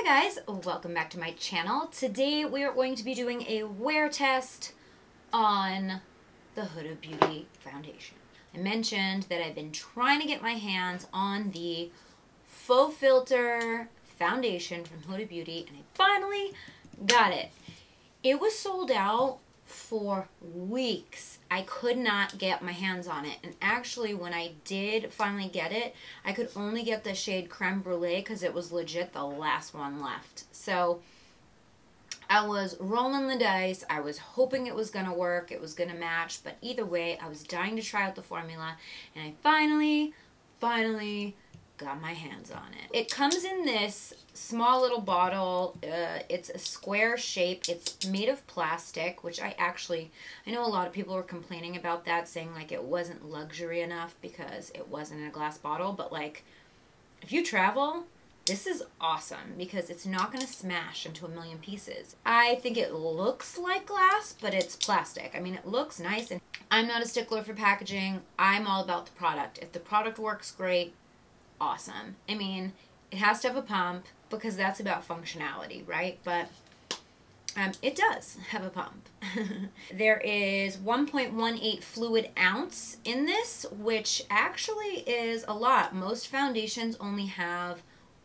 Hi guys, welcome back to my channel. Today we are going to be doing a wear test on the Huda Beauty foundation. I mentioned that I've been trying to get my hands on the Faux Filter foundation from Huda Beauty and I finally got it. It was sold out for weeks. I could not get my hands on it, and actually when I did finally get it, I could only get the shade Creme Brulee because it was legit the last one left. So I was rolling the dice. I was hoping it was gonna work, it was gonna match, but either way I was dying to try out the formula, and I finally got my hands on it. It comes in this small little bottle. It's a square shape. It's made of plastic, which I know a lot of people were complaining about that, saying like it wasn't luxury enough because it wasn't in a glass bottle, but like if you travel, this is awesome because it's not going to smash into a million pieces. I think it looks like glass, but it's plastic. I mean, it looks nice, and I'm not a stickler for packaging. I'm all about the product. If the product works great, awesome. I mean, it has to have a pump because that's about functionality, right? But it does have a pump. There is 1.18 fluid ounce in this, which actually is a lot. Most foundations only have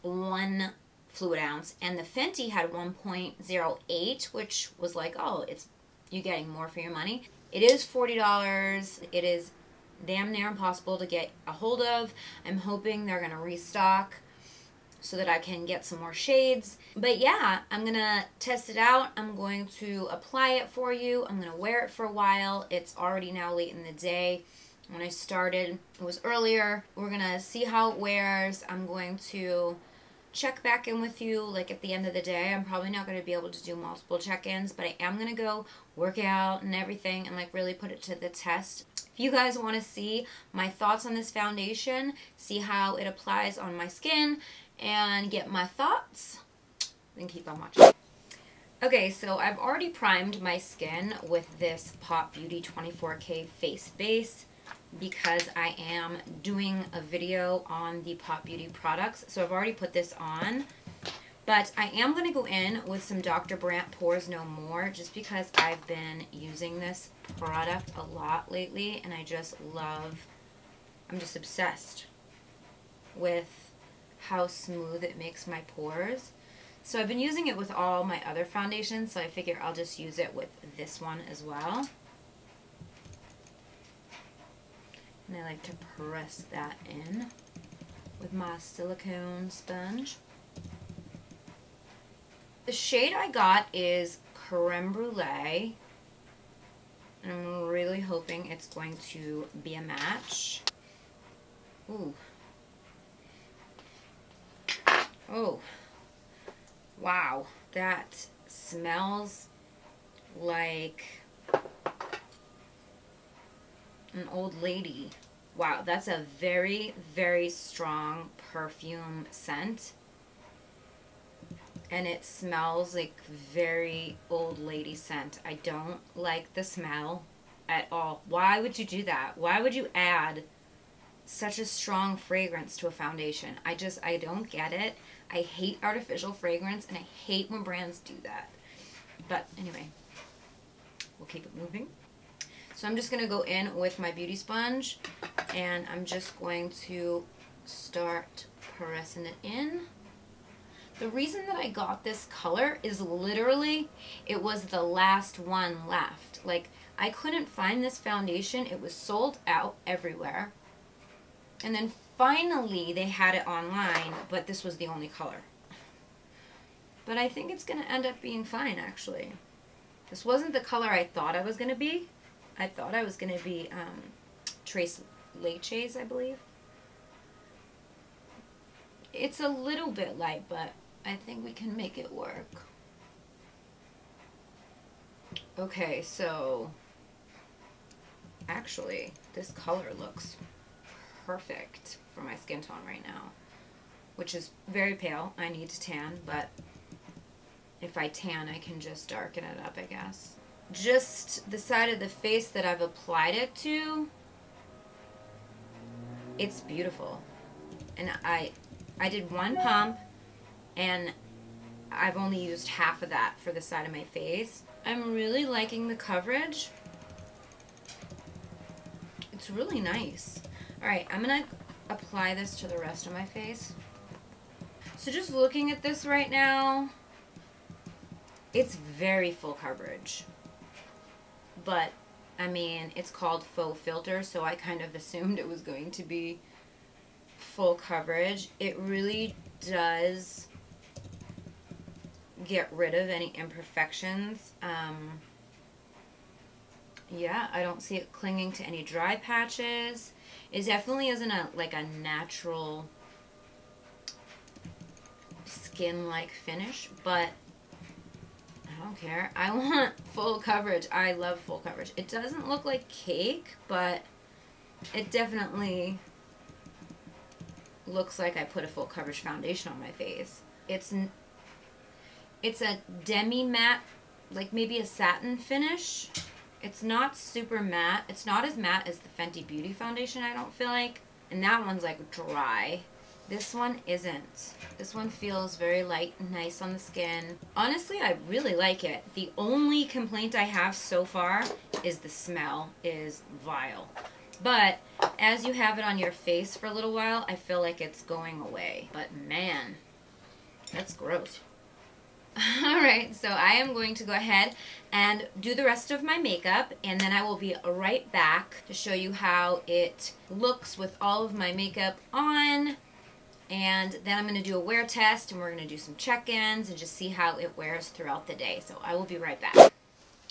1 fluid ounce, and the Fenty had 1.08, which was like, oh, you're getting more for your money. It is $40. It is damn near impossible to get a hold of. I'm hoping they're gonna restock so that I can get some more shades. But yeah, I'm gonna test it out. I'm going to apply it for you. I'm gonna wear it for a while. It's already now late in the day. When I started, it was earlier. We're gonna see how it wears. I'm going to check back in with you like at the end of the day. I'm probably not going to be able to do multiple check-ins, but I am going to go work out and everything and like really put it to the test. If you guys want to see my thoughts on this foundation, see how it applies on my skin, and get my thoughts, then keep on watching. Okay, so I've already primed my skin with this Pop Beauty 24K face base because I am doing a video on the Pop Beauty products. So I've already put this on, but I am going to go in with some Dr. Brandt Pores No More just because I've been using this product a lot lately and I just I'm just obsessed with how smooth it makes my pores. So I've been using it with all my other foundations, so I figure I'll just use it with this one as well. And I like to press that in with my silicone sponge. The shade I got is Creme Brulee, and I'm really hoping it's going to be a match. Ooh. Oh. Wow. That smells like an old lady. Wow, that's a very, very strong perfume scent. And it smells like very old lady scent. I don't like the smell at all. Why would you do that? Why would you add such a strong fragrance to a foundation? I don't get it. I hate artificial fragrance and I hate when brands do that. But anyway, we'll keep it moving. So I'm just going to go in with my beauty sponge and I'm just going to start pressing it in. The reason that I got this color is literally it was the last one left. Like, I couldn't find this foundation. It was sold out everywhere. And then finally they had it online, but this was the only color. But I think it's going to end up being fine, actually. This wasn't the color I thought I was going to be. I thought I was going to be Tres Leches, I believe. It's a little bit light, but I think we can make it work. Okay, so actually this color looks perfect for my skin tone right now, which is very pale. I need to tan, but if I tan, I can just darken it up, I guess. Just the side of the face that I've applied it to, it's beautiful. And I did one pump, and I've only used half of that for the side of my face. I'm really liking the coverage. It's really nice. Alright, I'm going to apply this to the rest of my face. So just looking at this right now, it's very full coverage. But, I mean, it's called faux filter, so I kind of assumed it was going to be full coverage. It really does get rid of any imperfections. Yeah, I don't see it clinging to any dry patches. It definitely isn't like a natural skin-like finish, but I don't care. I want full coverage. I love full coverage. It doesn't look like cake, but it definitely looks like I put a full coverage foundation on my face. It's a demi-matte, like maybe a satin finish. It's not super matte. It's not as matte as the Fenty Beauty foundation, I don't feel like. And that one's like dry. This one isn't. This one feels very light and nice on the skin. Honestly, I really like it. The only complaint I have so far is the smell is vile. But as you have it on your face for a little while, I feel like it's going away. But man, that's gross. Alright, so I am going to go ahead and do the rest of my makeup, and then I will be right back to show you how it looks with all of my makeup on. And then I'm going to do a wear test, and we're going to do some check-ins and just see how it wears throughout the day. So I will be right back.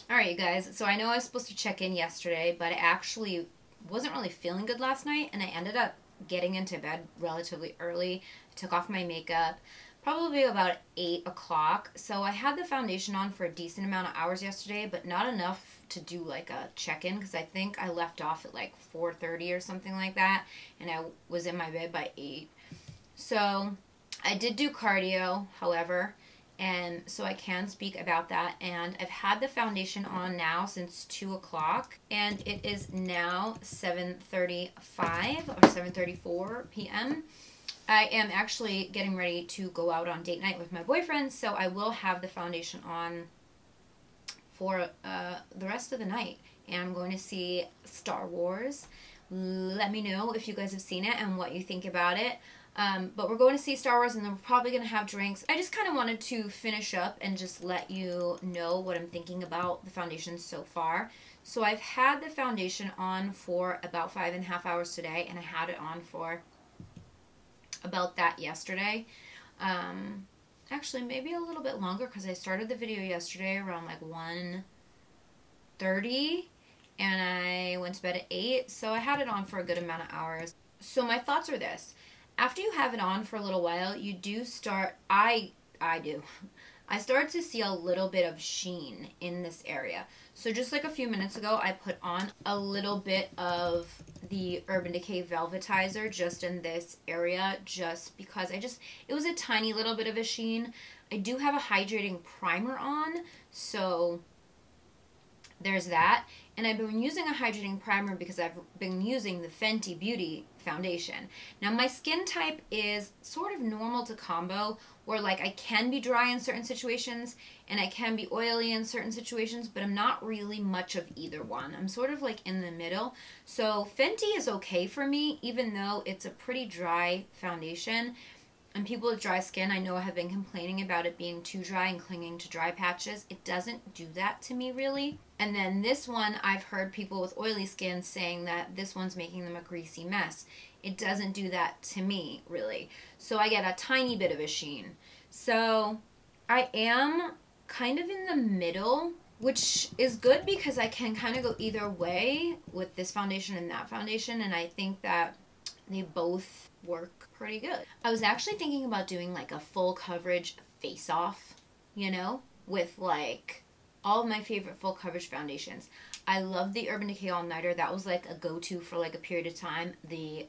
Alright, you guys, so I know I was supposed to check in yesterday, but I actually wasn't really feeling good last night, and I ended up getting into bed relatively early. I took off my makeup probably about 8 o'clock. So I had the foundation on for a decent amount of hours yesterday, but not enough to do like a check-in, because I think I left off at like 4:30 or something like that, and I was in my bed by 8. So I did do cardio, however, and so I can speak about that. And I've had the foundation on now since 2 o'clock, and it is now 7:35 or 7:34 p.m. I am actually getting ready to go out on date night with my boyfriend, so I will have the foundation on for the rest of the night. And I'm going to see Star Wars. Let me know if you guys have seen it and what you think about it. But we're going to see Star Wars, and then we're probably going to have drinks. I just kind of wanted to finish up and just let you know what I'm thinking about the foundation so far. So I've had the foundation on for about 5.5 hours today, and I had it on for about that yesterday. Actually, maybe a little bit longer, because I started the video yesterday around like 1:30, and I went to bed at 8, so I had it on for a good amount of hours. So my thoughts are this. After you have it on for a little while, you do start, I start to see a little bit of sheen in this area. So just like a few minutes ago, I put on a little bit of the Urban Decay Velvetizer just in this area, just because it was a tiny little bit of a sheen. I do have a hydrating primer on, so there's that. And I've been using a hydrating primer because I've been using the Fenty Beauty foundation. Now my skin type is sort of normal to combo, where like I can be dry in certain situations and I can be oily in certain situations, but I'm not really much of either one. I'm sort of like in the middle. So Fenty is okay for me, even though it's a pretty dry foundation. And people with dry skin, I know, have been complaining about it being too dry and clinging to dry patches. It doesn't do that to me, really. And then this one, I've heard people with oily skin saying that this one's making them a greasy mess. It doesn't do that to me, really. So I get a tiny bit of a sheen. So I am kind of in the middle, which is good because I can kind of go either way with this foundation and that foundation. And I think that they both work pretty good. I was actually thinking about doing like a full coverage face off, you know, with like all of my favorite full coverage foundations. I love the Urban Decay All Nighter. That was like a go-to for like a period of time. The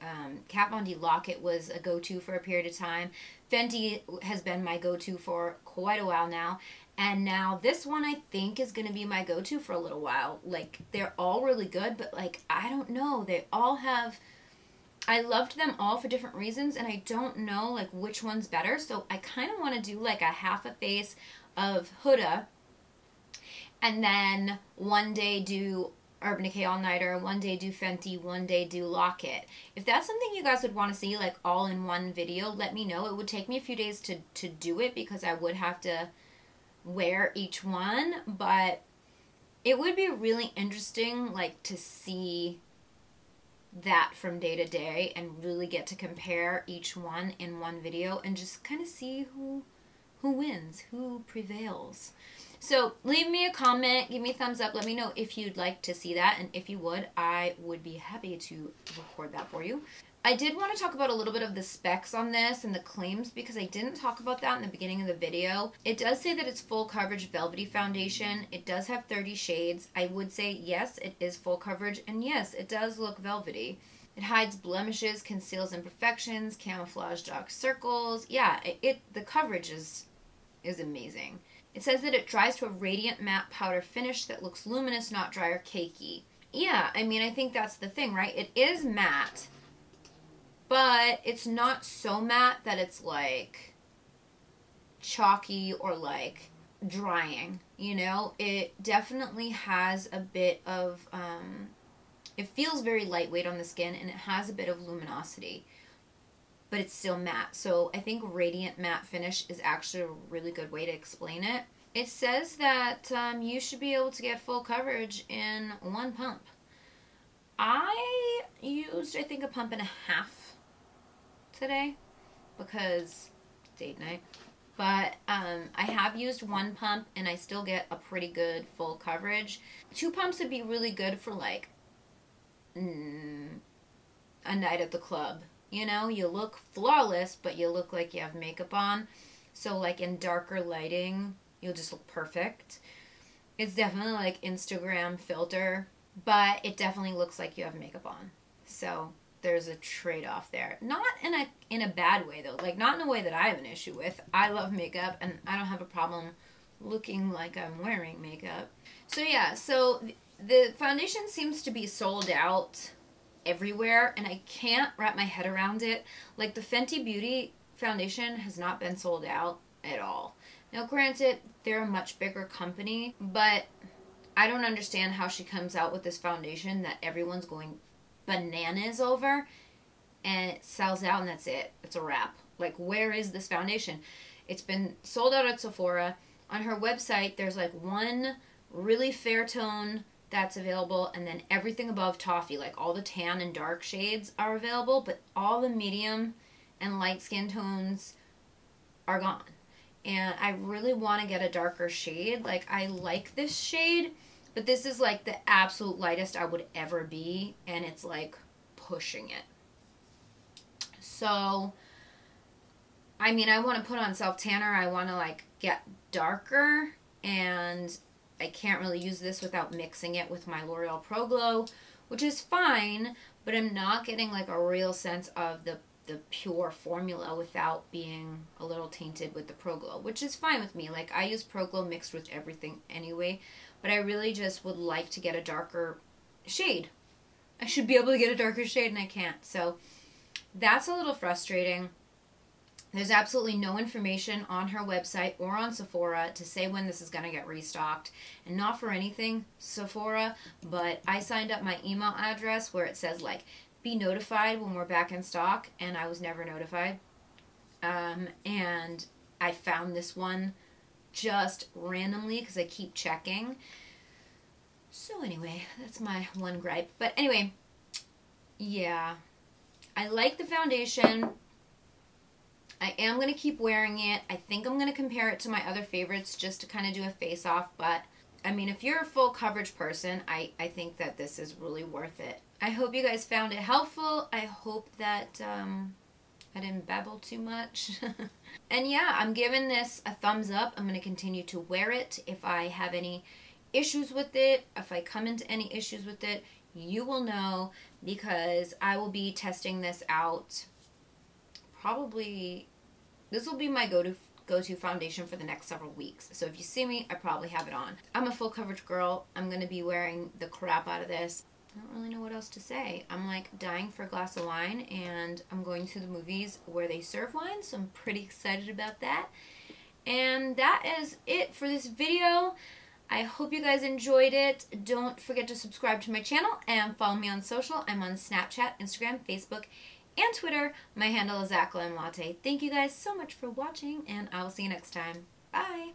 Kat Von D Locket was a go-to for a period of time. Fenty has been my go-to for quite a while now. And now this one I think is going to be my go-to for a little while. Like, they're all really good, but like, I don't know. They all have I loved them all for different reasons, and I don't know like which one's better. So I kind of want to do like a half a face of Huda, and then one day do Urban Decay All Nighter, one day do Fenty, one day do Locket. If that's something you guys would want to see like all in one video, let me know. It would take me a few days to do it because I would have to wear each one, but it would be really interesting like to see that from day to day and really get to compare each one in one video and just kind of see who wins, who prevails. So leave me a comment, give me a thumbs up, let me know if you'd like to see that, and if you would, I would be happy to record that for you. I did want to talk about a little bit of the specs on this and the claims because I didn't talk about that in the beginning of the video. It does say that it's full coverage velvety foundation. It does have 30 shades. I would say yes, it is full coverage, and yes, it does look velvety. It hides blemishes, conceals imperfections, camouflage dark circles. Yeah, the coverage is amazing. It says that it dries to a radiant matte powder finish that looks luminous, not dry or cakey. Yeah, I mean, I think that's the thing, right? It is matte, but it's not so matte that it's like chalky or like drying, you know? It definitely has a bit of, it feels very lightweight on the skin, and it has a bit of luminosity, but it's still matte. So I think radiant matte finish is actually a really good way to explain it. It says that you should be able to get full coverage in one pump. I used, I think, a pump and a half today because date night. But I have used one pump and I still get a pretty good full coverage. 2 pumps would be really good for like a night at the club. You know, you look flawless, but you look like you have makeup on. So, like, in darker lighting, you'll just look perfect. It's definitely, like, Instagram filter, but it definitely looks like you have makeup on. So, there's a trade-off there. Not in a bad way, though. Like, not in a way that I have an issue with. I love makeup, and I don't have a problem looking like I'm wearing makeup. So, yeah. So, the foundation seems to be sold out everywhere, and I can't wrap my head around it. Like, the Fenty Beauty foundation has not been sold out at all. Now, granted, they're a much bigger company, but I don't understand how she comes out with this foundation that everyone's going bananas over, and it sells out, and that's it. It's a wrap. Like, where is this foundation? It's been sold out at Sephora. On her website, there's like one really fair tone that's available, and then everything above toffee, like all the tan and dark shades are available, but all the medium and light skin tones are gone. And I really want to get a darker shade. Like, I like this shade, but this is like the absolute lightest I would ever be, and it's like pushing it. So, I mean, I want to put on self-tanner. I want to like get darker, and I can't really use this without mixing it with my L'Oreal Pro Glow, which is fine, but I'm not getting like a real sense of the pure formula without being a little tainted with the Pro Glow, which is fine with me. Like, I use Pro Glow mixed with everything anyway, but I really just would like to get a darker shade. I should be able to get a darker shade, and I can't. So that's a little frustrating. There's absolutely no information on her website or on Sephora to say when this is going to get restocked. And not for anything, Sephora, but I signed up my email address where it says, like, be notified when we're back in stock, and I was never notified. And I found this one just randomly because I keep checking. So anyway, that's my one gripe. But anyway, yeah. I like the foundation. I am going to keep wearing it. I think I'm going to compare it to my other favorites just to kind of do a face-off. But, I mean, if you're a full coverage person, I think that this is really worth it. I hope you guys found it helpful. I hope that I didn't babble too much. And yeah, I'm giving this a thumbs up. I'm going to continue to wear it. If I have any issues with it, if I come into any issues with it, you will know, because I will be testing this out. Probably, this will be my go-to foundation for the next several weeks. So if you see me, I probably have it on. I'm a full coverage girl. I'm going to be wearing the crap out of this. I don't really know what else to say. I'm like dying for a glass of wine, and I'm going to the movies where they serve wine, so I'm pretty excited about that. And that is it for this video. I hope you guys enjoyed it. Don't forget to subscribe to my channel and follow me on social. I'm on Snapchat, Instagram, Facebook, and Twitter. My handle is @GlamLatte. Thank you guys so much for watching, and I will see you next time. Bye!